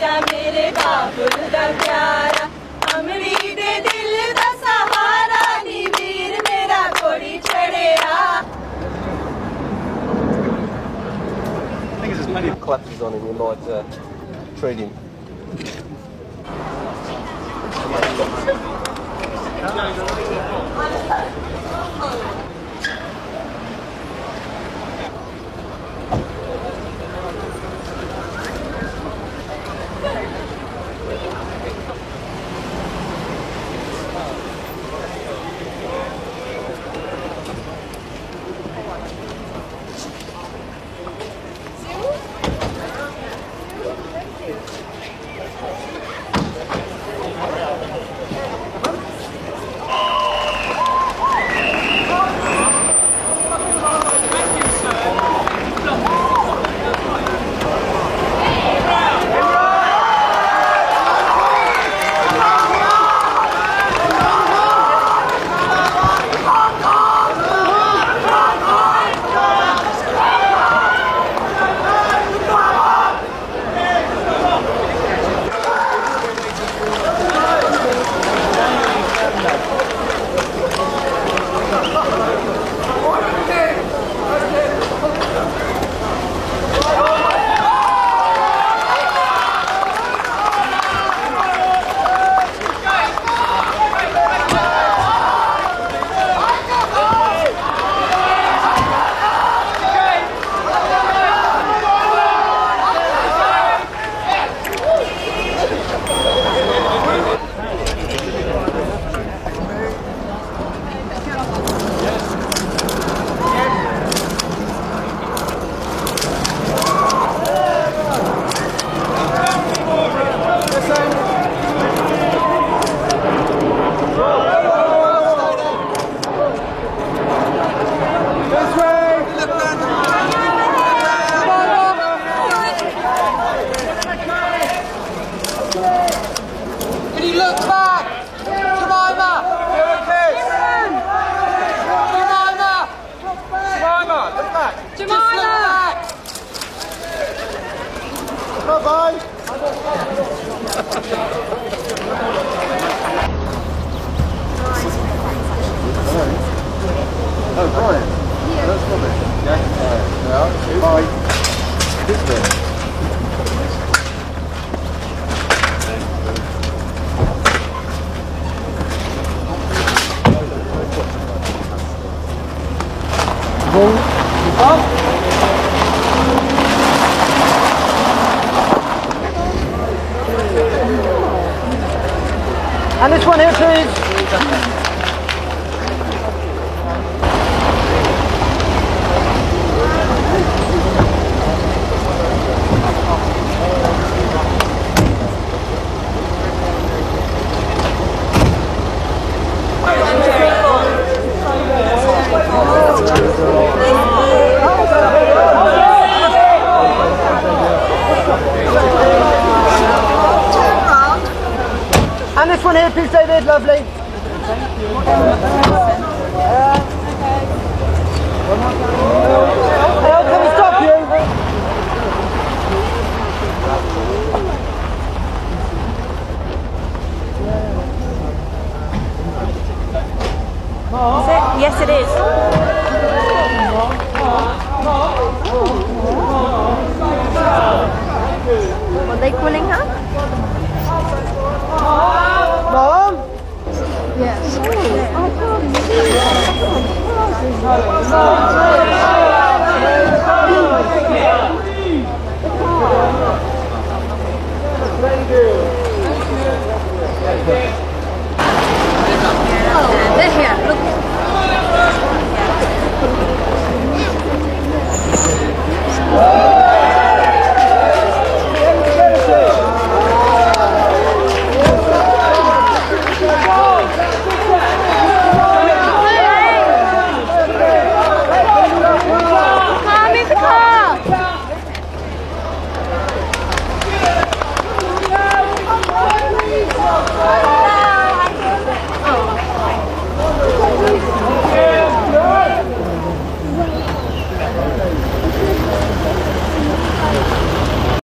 जा मेरे बाबुल दा प्यारा अमरी दे दिल दा सहारा नी वीर मेरा घोड़ी चढ़िया I think there's plenty of collapses on him, you might treat him. Can you look back? Jemima! Jemima! Jemima, look back! Jemima! Bye-bye! Oh, Brian. Yeah. That's lovely. Yeah. Bye. This bit. And this one here, please. And this one here, please, David. Lovely. Thank you. Can we stop you? Is it? Yes, it is. Are they calling her? Mom? Yes. Oh,